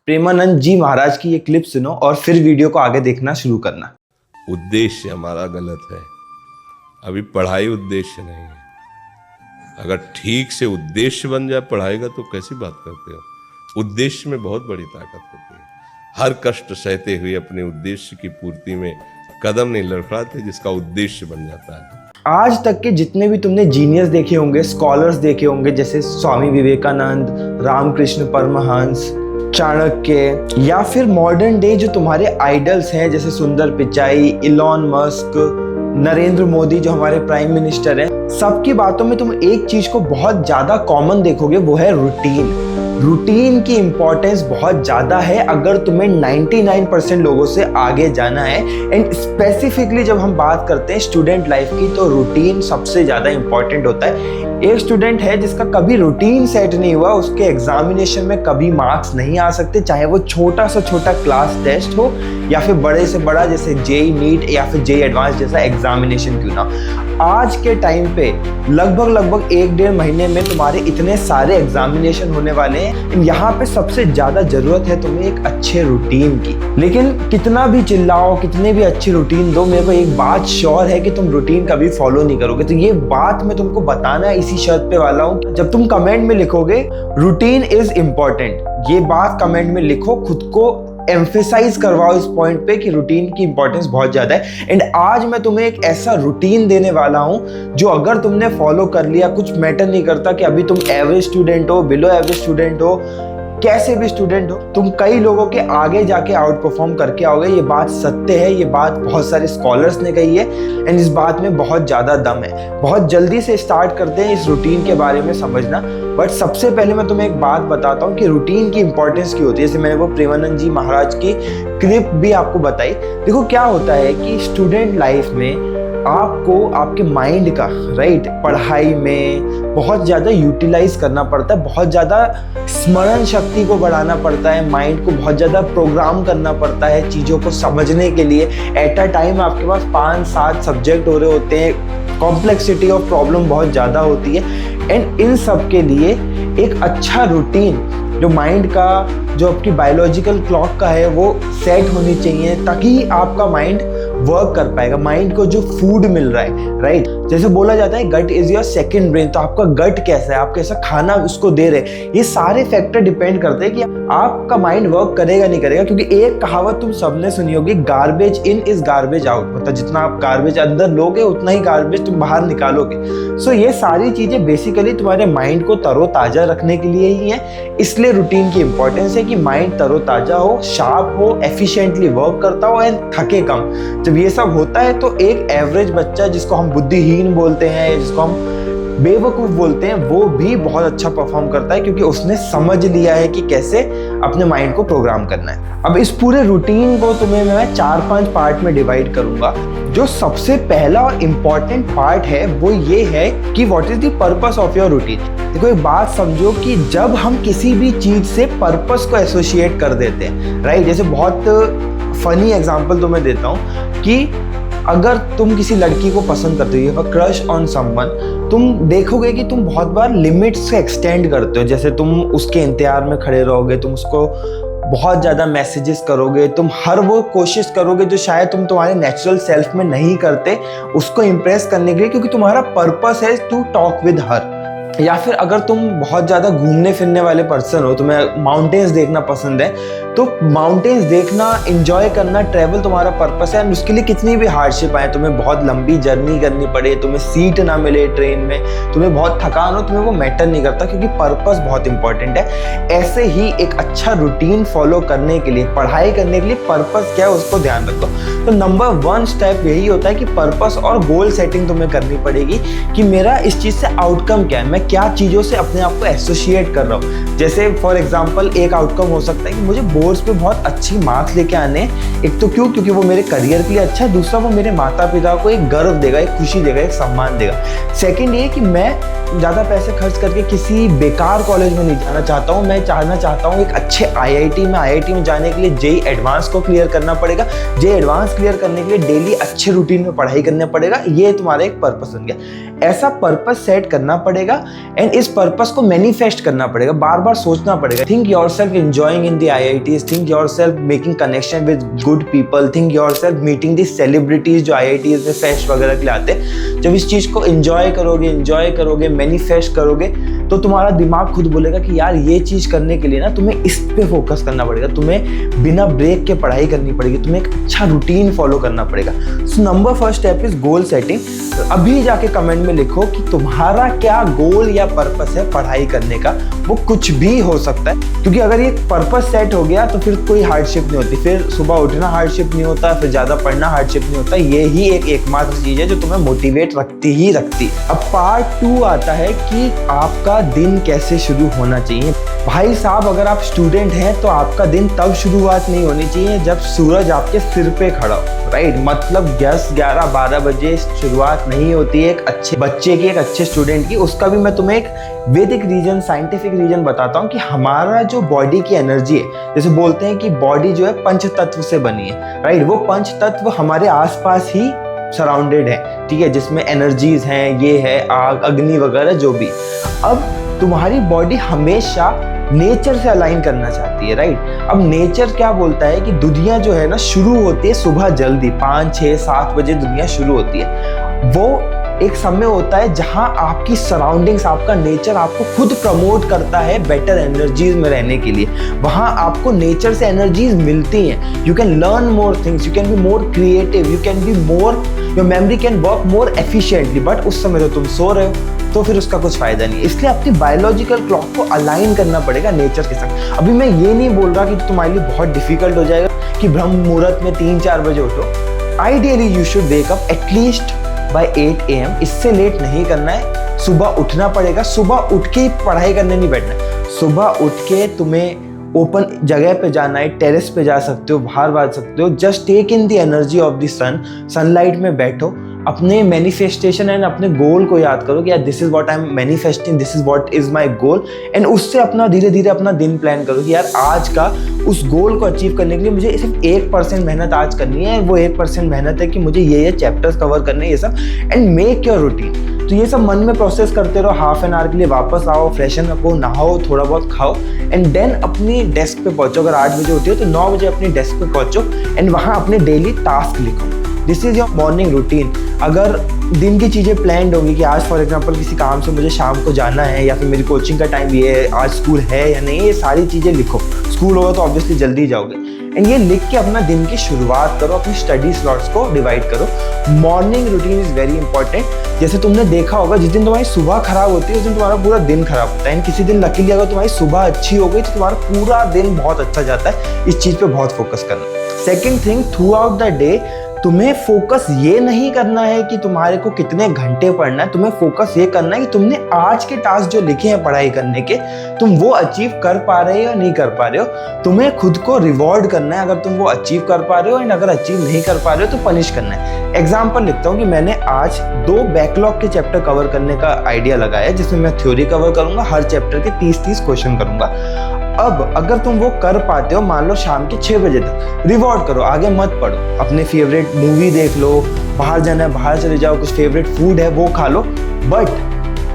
प्रेमानंद जी महाराज की ये क्लिप सुनो और फिर वीडियो को आगे देखना शुरू करना। उद्देश्य हमारा गलत है। अभी पढ़ाई उद्देश्य नहीं है। अगर ठीक से उद्देश्य बन जाए पढ़ाई का तो कैसी बात करते हो। उद्देश्य में बहुत बड़ी ताकत होती है। हर कष्ट सहते हुए अपने उद्देश्य की पूर्ति में कदम नहीं लड़खड़ाते जिसका उद्देश्य बन जाता है। आज तक के जितने भी तुमने जीनियस देखे होंगे, स्कॉलर्स देखे होंगे, जैसे स्वामी विवेकानंद, रामकृष्ण परमहंस, चाणक्य, या फिर मॉडर्न डे जो तुम्हारे आइडल्स हैं जैसे सुंदर पिचाई, इलॉन मस्क, नरेंद्र मोदी जो हमारे प्राइम मिनिस्टर हैं, सबकी बातों में तुम एक चीज को बहुत ज्यादा कॉमन देखोगे, वो है रूटीन। रूटीन की इंपॉर्टेंस बहुत ज्यादा है अगर तुम्हें 99% लोगों से आगे जाना है। एंड स्पेसिफिकली जब हम बात करते हैं स्टूडेंट लाइफ की, तो रूटीन सबसे ज्यादा इंपॉर्टेंट होता है। एक स्टूडेंट है जिसका कभी रूटीन सेट नहीं हुआ, उसके एग्जामिनेशन में कभी मार्क्स नहीं आ सकते, चाहे वो छोटा से छोटा क्लास टेस्ट हो या फिर बड़े से बड़ा जैसे जेई नीट या फिर जेई एडवांस जैसा एग्जामिनेशन क्यों ना। आज के टाइम पे लगभग 1-1.5 महीने में तुम्हारे इतने सारे एग्जामिनेशन होने वाले हैं। यहाँ पे सबसे ज्यादा जरूरत है तुम्हें एक अच्छे रूटीन की। लेकिन कितना भी चिल्लाओ, कितने भी अच्छी रूटीन दो, मेरे को एक बात श्योर है कि तुम रूटीन कभी फॉलो नहीं करोगे। तो ये बात मैं तुमको बताना इसी शर्त पे वाला हूँ, जब तुम कमेंट में लिखोगे रूटीन इज इम्पोर्टेंट, ये बात कमेंट में लिखो, खुद को एम्फेसाइज करवाओ इस पॉइंट पे कि रूटीन की इंपॉर्टेंस बहुत ज्यादा है। एंड आज मैं तुम्हें एक ऐसा रूटीन देने वाला हूं जो अगर तुमने फॉलो कर लिया, कुछ मैटर नहीं करता कि अभी तुम एवरेज स्टूडेंट हो, बिलो एवरेज स्टूडेंट हो, कैसे भी स्टूडेंट हो, तुम कई लोगों के आगे जाके आउट परफॉर्म करके आओगे। ये बात सत्य है, ये बात बहुत सारे स्कॉलर्स ने कही है एंड इस बात में बहुत ज्यादा दम है। बहुत जल्दी से स्टार्ट करते हैं इस रूटीन के बारे में समझना। बट सबसे पहले मैं तुम्हें एक बात बताता हूँ कि रूटीन की इंपॉर्टेंस क्यों होती है। जैसे मैंने वो प्रेमानंद जी महाराज की क्लिप भी आपको बताई। देखो क्या होता है कि स्टूडेंट लाइफ में आपको आपके माइंड का पढ़ाई में बहुत ज़्यादा यूटिलाइज करना पड़ता है, बहुत ज़्यादा स्मरण शक्ति को बढ़ाना पड़ता है, माइंड को बहुत ज़्यादा प्रोग्राम करना पड़ता है चीज़ों को समझने के लिए। एट अ टाइम आपके पास 5-7 सब्जेक्ट हो रहे होते हैं, कॉम्प्लेक्सिटी ऑफ प्रॉब्लम बहुत ज़्यादा होती है। एंड इन सब के लिए एक अच्छा रूटीन जो माइंड का, जो आपकी बायोलॉजिकल क्लॉक का है, वो सेट होनी चाहिए ताकि आपका माइंड वर्क कर पाएगा। माइंड को जो फूड मिल रहा है, राइट, जैसे बोला जाता है गट इज योर सेकंड ब्रेन, तो आपका गट कैसा है, आप कैसा खाना उसको दे रहे, ये सारे फैक्टर डिपेंड करते हैं कि आपका माइंड वर्क करेगा नहीं करेगा। क्योंकि एक कहावत तुम सबने सुनी होगी, garbage in is garbage out, मतलब जितना आप गार्बेज अंदर लोगे उतना ही गार्बेज तुम बाहर निकालोगे। सो ये सारी चीजें बेसिकली तुम्हारे माइंड को तरोताजा रखने के लिए ही है। इसलिए रूटीन की इंपॉर्टेंस है कि माइंड तरोताजा हो, शार्प हो, एफिशिएंटली वर्क करता हो एंड थके कम। जब ये सब होता है तो एक एवरेज बच्चा, जिसको हम बुद्धिहीन बोलते हैं, जिसको हम बेवकूफ बोलते हैं, वो भी बहुत अच्छा परफॉर्म करता है क्योंकि उसने समझ लिया है कि कैसे अपने माइंड को प्रोग्राम करना है। अब इस पूरे रूटीन को तुम्हें मैं 4-5 पार्ट में डिवाइड करूंगा। जो सबसे पहला और इम्पॉर्टेंट पार्ट है वो ये है कि what is the purpose of your routine. देखो एक बात समझो कि जब हम किसी भी चीज से पर्पस को एसोसिएट कर देते हैं, राइट, जैसे बहुत फनी एग्जांपल तो मैं देता हूँ कि अगर तुम किसी लड़की को पसंद करते हो, क्रश ऑन समवन, तुम देखोगे कि तुम बहुत बार लिमिट्स से एक्सटेंड करते हो। जैसे तुम उसके इंतजार में खड़े रहोगे, तुम उसको बहुत ज़्यादा मैसेजेस करोगे, तुम हर वो कोशिश करोगे जो शायद तुम तुम्हारे नेचुरल सेल्फ में नहीं करते, उसको इम्प्रेस करने के लिए, क्योंकि तुम्हारा पर्पस है टू टॉक विद हर। या फिर अगर तुम बहुत ज़्यादा घूमने फिरने वाले पर्सन हो, तुम्हें माउंटेन्स देखना पसंद है, तो माउंटेन्स देखना, एंजॉय करना, ट्रैवल तुम्हारा पर्पस है। एंड उसके लिए कितनी भी हार्डशिप आए, तुम्हें बहुत लंबी जर्नी करनी पड़े, तुम्हें सीट ना मिले ट्रेन में, तुम्हें बहुत थकान हो, तुम्हें वो मैटर नहीं करता क्योंकि पर्पस बहुत इंपॉर्टेंट है। ऐसे ही एक अच्छा रूटीन फॉलो करने के लिए, पढ़ाई करने के लिए पर्पस क्या है उसको ध्यान रखो। तो नंबर 1 स्टेप यही होता है कि पर्पस और गोल सेटिंग तुम्हें करनी पड़ेगी कि मेरा इस चीज़ से आउटकम क्या है, मैं क्या चीज़ों से अपने आप को एसोसिएट कर रहा हूँ। जैसे फॉर एग्जांपल एक आउटकम हो सकता है कि मुझे बोर्ड्स पे बहुत अच्छी मार्क्स लेके आने। एक तो क्योंकि वो मेरे करियर के लिए अच्छा है, दूसरा वो मेरे माता पिता को एक गर्व देगा, एक खुशी देगा, एक सम्मान देगा। सेकंड ये कि मैं ज़्यादा पैसे खर्च करके किसी बेकार कॉलेज में नहीं जाना चाहता हूँ। मैं चाहता हूँ एक अच्छे आईआईटी में जाने के लिए जेईई एडवांस को क्लियर करना पड़ेगा। जेईई एडवांस क्लियर करने के लिए डेली अच्छे रूटीन में पढ़ाई करना पड़ेगा। ये तुम्हारा एक पर्पस बन गया। ऐसा पर्पस सेट करना पड़ेगा एंड इस पर्पस को मैनिफेस्ट करना पड़ेगा, बार बार सोचना पड़ेगा। Think yourself enjoying in the IITs, think yourself making connection with good people, think yourself meeting the celebrities जो आईआईटीज में फेस्ट वगैरह के लिए आते हैं। जब इस चीज को एंजॉय करोगे, मैनिफेस्ट करोगे, तो तुम्हारा दिमाग खुद बोलेगा कि यार ये चीज करने के लिए ना तुम्हें इस पे फोकस करना पड़ेगा, तुम्हें बिना ब्रेक के पढ़ाई करनी पड़ेगी, तुम्हें एक अच्छा रूटीन फॉलो करना पड़ेगा। So number first step is goal setting. अभी जाके कमेंट में लिखो कि तुम्हारा क्या गोल या पर्पस है पढ़ाई करने का। वो कुछ भी हो सकता है, क्योंकि अगर ये पर्पस सेट हो गया तो फिर कोई हार्डशिप नहीं होती, फिर सुबह उठना हार्डशिप नहीं होता, फिर ज्यादा पढ़ना हार्डशिप नहीं होता। ये ही एकमात्र चीज है जो तुम्हें मोटिवेट रखती। अब पार्ट 2 आता है कि आपका दिन कैसे शुरू होना चाहिए। भाई साहब, अगर आप स्टूडेंट हैं तो आपका दिन तब शुरुआत नहीं होनी चाहिए जब सूरज आपके सिर पे खड़ा हो, राइट। मतलब 10, 11, 12 बजे शुरुआत नहीं होती है एक अच्छे बच्चे की, एक अच्छे स्टूडेंट की। उसका भी मैं तुम्हें एक वैदिक रीजन, साइंटिफिक रीजन बताता हूँ कि हमारा जो बॉडी की एनर्जी है, जैसे बोलते हैं कि बॉडी जो है पंच तत्व से बनी है, राइट। वो पंच तत्व हमारे आसपास ही सराउंडेड है, ठीक है, जिसमें एनर्जीज हैं, ये है आग, अग्नि वगैरह जो भी। अब तुम्हारी बॉडी हमेशा नेचर से अलाइन करना चाहती है, राइट। अब नेचर क्या बोलता है कि दुनिया जो है ना शुरू होती है सुबह जल्दी 5, 6, 7 बजे दुनिया शुरू होती है। वो एक समय होता है जहां आपकी सराउंडिंग्स, आपका नेचर आपको खुद प्रमोट करता है बेटर एनर्जीज में रहने के लिए। वहां आपको नेचर से एनर्जीज मिलती हैं। You can learn more things, you can be more creative, you can be more, your memory can work more efficiently. But उस समय तो तुम सो रहे हो, तो फिर उसका कुछ फायदा नहीं। इसलिए अपनी बायोलॉजिकल क्लॉक को अलाइन करना पड़ेगा नेचर के साथ। अभी मैं ये नहीं बोल रहा कि तुम्हारे लिए बहुत डिफिकल्ट हो जाएगा कि ब्रह्म मुहूर्त में 3-4 बजे उठो। Ideally you should wake up at least by 8 AM। इससे लेट नहीं करना है। सुबह उठना पड़ेगा, सुबह उठ के ही पढ़ाई करने नहीं बैठना है। सुबह उठ के तुम्हें ओपन जगह पे जाना है, टेरेस पे जा सकते हो, बाहर जा सकते हो। Just take in the energy of the sun, sunlight में बैठो, अपने मैनिफेस्टेशन एंड अपने गोल को याद करो कि यार this is what I am manifesting, this is what is my goal. And उससे अपना धीरे धीरे अपना दिन प्लान करो कि यार आज का उस गोल को अचीव करने के लिए मुझे सिर्फ 1% मेहनत आज करनी है। वो 1% मेहनत है कि मुझे ये चैप्टर्स कवर करने हैं, ये सब। And make your routine. तो ये सब मन में प्रोसेस करते रहो। हाफ एन आवर के लिए वापस आओ, फ्रेशन अप हो, नहाओ, थोड़ा बहुत खाओ एंड देन अपनी डेस्क पे पहुंचो। अगर 8 बजे उठे हो तो 9 बजे अपनी डेस्क पे पहुंचो एंड वहाँ अपने डेली टास्क लिखो। This is your morning routine. अगर दिन की चीज़ें प्लान्ड होंगी कि आज फॉर एग्जांपल किसी काम से मुझे शाम को जाना है या फिर मेरी कोचिंग का टाइम ये है, आज स्कूल है या नहीं, ये सारी चीज़ें लिखो। स्कूल होगा तो ऑब्वियसली जल्दी जाओगे एंड ये लिख के अपना दिन की शुरुआत करो, अपनी स्टडी स्लॉट्स को डिवाइड करो। Morning routine is very important. जैसे तुमने देखा होगा जिस दिन तुम्हारी सुबह खराब होती है उस दिन तुम्हारा पूरा दिन खराब होता है। एंड किसी दिन लकीली अगर तुम्हारी सुबह अच्छी हो गई तो तुम्हारा पूरा दिन बहुत अच्छा जाता है। इस चीज़ पे बहुत फोकस करना। Second thing, through out the day तुम्हें फोकस ये नहीं करना है कि तुम्हारे को कितने घंटे पढ़ना है। तुम्हें फोकस ये करना है कि तुमने आज के टास्क जो लिखे हैं पढ़ाई करने के, तुम वो अचीव कर पा रहे हो या नहीं कर पा रहे हो। तुम्हें खुद को रिवॉर्ड करना है अगर तुम वो अचीव कर पा रहे हो, एंड अगर अचीव नहीं कर पा रहे हो तो पनिश करना है। एग्जाम्पल लिखता हूँ कि मैंने आज 2 बैकलॉग के चैप्टर कवर करने का आइडिया लगाया, जिसमें मैं थ्योरी कवर करूंगा, हर चैप्टर के 30-30 क्वेश्चन करूंगा। अब अगर तुम वो कर पाते हो, मान लो शाम के 6 बजे तक, रिवॉर्ड करो, आगे मत पढ़ो। अपने फेवरेट मूवी देख लो, बाहर जाना है बाहर चले जाओ, कुछ फेवरेट फूड है वो खा लो। बट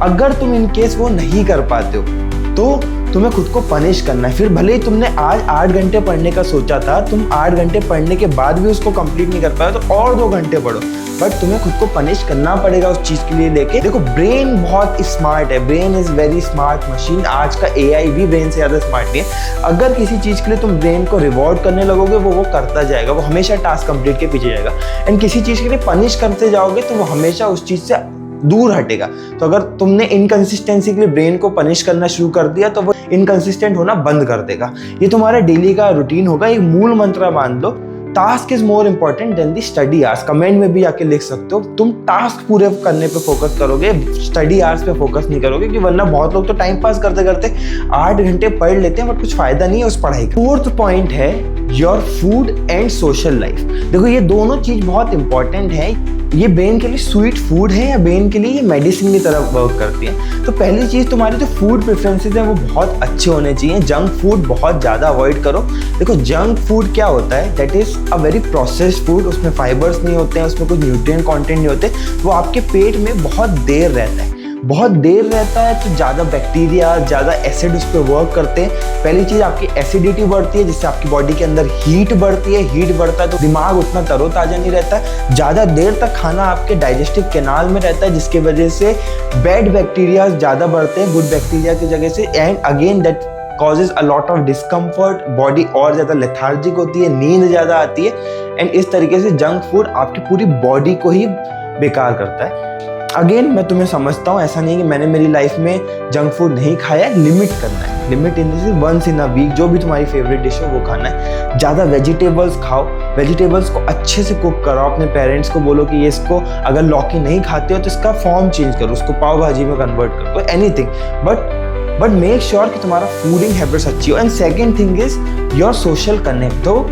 अगर तुम इन केस वो नहीं कर पाते हो तो तुम्हें खुद को पनिश करना है। फिर भले ही तुमने आज 8 घंटे पढ़ने का सोचा था, तुम 8 घंटे पढ़ने के बाद भी उसको कंप्लीट नहीं कर पाए तो और 2 घंटे पढ़ो। बट तुम्हें खुद को पनिश करना पड़ेगा उस चीज़ के लिए लेके। देखो, ब्रेन बहुत स्मार्ट है, brain is very smart machine. आज का AI भी ब्रेन से ज़्यादा स्मार्ट नहीं है। अगर किसी चीज़ के लिए तुम ब्रेन को रिवॉर्ड करने लगोगे वो करता जाएगा, वो हमेशा टास्क कंप्लीट के पीछे जाएगा। एंड किसी चीज़ के लिए पनिश करते जाओगे तो वो हमेशा उस चीज़ से दूर हटेगा। तो अगर तुमने इनकंसिस्टेंसी के लिए ब्रेन को पनिश करना शुरू कर दिया तो वो इनकंसिस्टेंट होना बंद कर देगा। ये तुम्हारा डेली का रूटीन होगा। एक मूल मंत्र बांध लो, task is more important than the study hours. Comment में भी आके लिख सकते हो। तुम टास्क पूरे करने पे फोकस करोगे, स्टडी आवर्स पे फोकस नहीं करोगे, क्योंकि वरना बहुत लोग तो टाइम पास करते करते 8 घंटे पढ़ लेते हैं बट कुछ फायदा नहीं है उस पढ़ाई का। 4th पॉइंट है your food and social life. देखो ये दोनों चीज बहुत इंपॉर्टेंट है। ये ब्रेन के लिए स्वीट फूड है या ब्रेन के लिए ये मेडिसिन की तरह वर्क करती है। तो पहली चीज़, तुम्हारे जो फूड प्रेफरेंसेस हैं वो बहुत अच्छे होने चाहिए। जंक फूड बहुत ज़्यादा अवॉइड करो। देखो जंक फूड क्या होता है, that is a very processed food. उसमें फाइबर्स नहीं होते हैं, उसमें कुछ न्यूट्रिएंट कंटेंट नहीं होते। वो आपके पेट में बहुत देर रहता है, बहुत देर रहता है तो ज़्यादा बैक्टीरिया, ज़्यादा एसिड उस पर वर्क करते हैं। पहली चीज़ आपकी एसिडिटी बढ़ती है, जिससे आपकी बॉडी के अंदर हीट बढ़ती है। हीट बढ़ता है तो दिमाग उतना तरोताज़ा नहीं रहता है। ज़्यादा देर तक खाना आपके डाइजेस्टिव कैनाल में रहता है, जिसकी वजह से बैड बैक्टीरिया ज़्यादा बढ़ते हैं गुड बैक्टीरिया की जगह से। And again that causes a lot of discomfort, body और ज़्यादा लेथार्जिक होती है, नींद ज़्यादा आती है। एंड इस तरीके से जंक फूड आपकी पूरी बॉडी को ही बेकार करता है। अगेन मैं तुम्हें समझता हूँ, ऐसा नहीं कि मैंने मेरी लाइफ में जंक फूड नहीं खाया। लिमिट करना है, limit in this once in a week. जो भी तुम्हारी फेवरेट डिश हो वो खाना है। ज़्यादा वेजिटेबल्स खाओ, वेजिटेबल्स को अच्छे से कुक करो। अपने पेरेंट्स को बोलो कि ये इसको अगर लौकी नहीं खाते हो तो इसका फॉर्म चेंज करो, उसको पाव भाजी में कन्वर्ट करो, तो एनीथिंग, बट मेक श्योर कि तुम्हारा फूडिंग हैबिट्स अच्छी हो। And second thing is your social connect. तो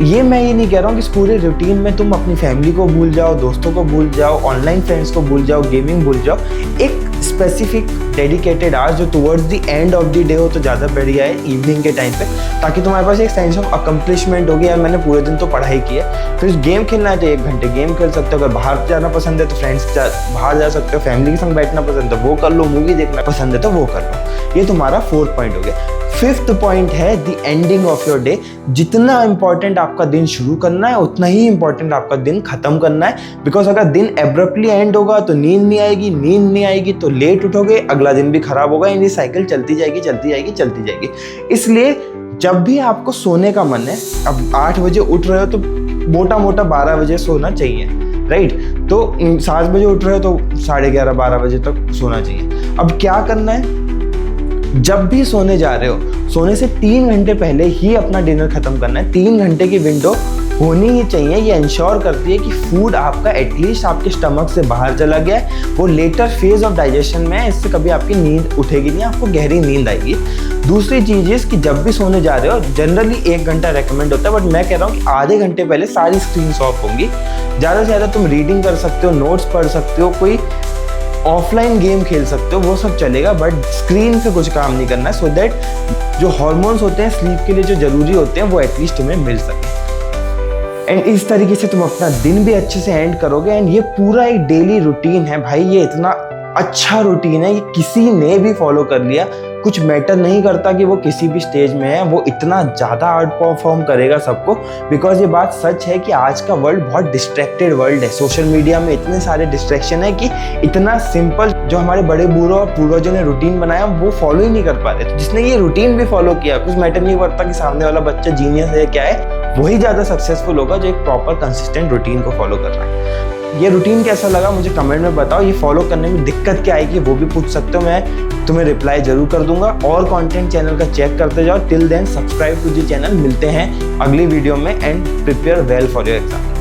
ये मैं ये नहीं कह रहा हूँ कि इस पूरे रूटीन में तुम अपनी फैमिली को भूल जाओ, दोस्तों को भूल जाओ, ऑनलाइन फ्रेंड्स को भूल जाओ, गेमिंग भूल जाओ। एक स्पेसिफिक डेडिकेटेड आवर्स जो towards the end of the day हो तो ज़्यादा बढ़िया है, इवनिंग के टाइम पे, ताकि तुम्हारे पास एक सेंस ऑफ अकम्पलिशमेंट होगी। यार मैंने पूरे दिन तो पढ़ाई की है। फिर गेम खेलना है तो 1 घंटे गेम खेल सकते हो। अगर बाहर जाना पसंद है तो फ्रेंड्स बाहर जा सकते हो। फैमिली के संग बैठना पसंद है वो कर लो, मूवी देखना पसंद है तो वो कर लो। ये तुम्हारा 4th पॉइंट हो गया। 5th पॉइंट है the ending of your day. जितना इंपॉर्टेंट आपका दिन शुरू करना है उतना ही इंपॉर्टेंट आपका दिन खत्म करना है। बिकॉज अगर दिन एब्रप्टली एंड होगा तो नींद नहीं आएगी, नींद नहीं आएगी तो लेट उठोगे, अगला दिन भी खराब होगा। ये साइकिल चलती जाएगी चलती जाएगी चलती जाएगी। इसलिए जब भी आपको सोने का मन है, अब 8 बजे उठ रहे हो तो मोटा मोटा 12 बजे सोना चाहिए, राइट। तो 7 बजे उठ रहे हो तो 11:30 12 बजे तक सोना चाहिए। अब क्या करना है, जब भी सोने जा रहे हो सोने से 3 घंटे पहले ही अपना डिनर खत्म करना है। 3 घंटे की विंडो होनी ही चाहिए। ये इंश्योर करती है कि फूड आपका एटलीस्ट आपके स्टमक से बाहर चला गया है, वो लेटर फेज ऑफ डाइजेशन में है। इससे कभी आपकी नींद उठेगी नहीं, आपको गहरी नींद आएगी। दूसरी चीज़ है कि जब भी सोने जा रहे हो, जनरली 1 घंटा रेकमेंड होता है, बट मैं कह रहा हूँ कि आधे घंटे पहले सारी स्क्रीन ऑफ होंगी। ज़्यादा से ज़्यादा तुम रीडिंग कर सकते हो, नोट्स पढ़ सकते हो, कोई ऑफलाइन गेम खेल सकते हो, वो सब चलेगा, बट स्क्रीन पे कुछ काम नहीं करना है। सो दैट जो हार्मोन्स होते हैं स्लीप के लिए जो जरूरी होते हैं वो एटलीस्ट तुम्हें मिल सके। एंड इस तरीके से तुम अपना दिन भी अच्छे से एंड करोगे। एंड ये पूरा एक डेली रूटीन है भाई, ये इतना अच्छा रूटीन है, ये किसी ने भी फॉलो कर लिया, कुछ मैटर नहीं करता कि वो किसी भी स्टेज में है, वो इतना ज़्यादा आउट परफॉर्म करेगा सबको। बिकॉज ये बात सच है कि आज का वर्ल्ड बहुत डिस्ट्रैक्टेड वर्ल्ड है। सोशल मीडिया में इतने सारे डिस्ट्रैक्शन है कि इतना सिंपल जो हमारे बड़े बूढ़ों और पूर्वजों ने रूटीन बनाया वो फॉलो ही नहीं कर पा रहे। तो जिसने ये रूटीन भी फॉलो किया, कुछ मैटर नहीं करता कि सामने वाला बच्चा जीनियस है क्या है, वही ज़्यादा सक्सेसफुल होगा जो एक प्रॉपर कंसिस्टेंट रूटीन को फॉलो कर रहा है। ये रूटीन कैसा लगा मुझे कमेंट में बताओ। ये फॉलो करने में दिक्कत क्या आएगी वो भी पूछ सकते हो, मैं तुम्हें रिप्लाई जरूर कर दूंगा। और कंटेंट चैनल का चेक करते जाओ। Till then subscribe to the channel. मिलते हैं अगली वीडियो में and prepare well for your exam.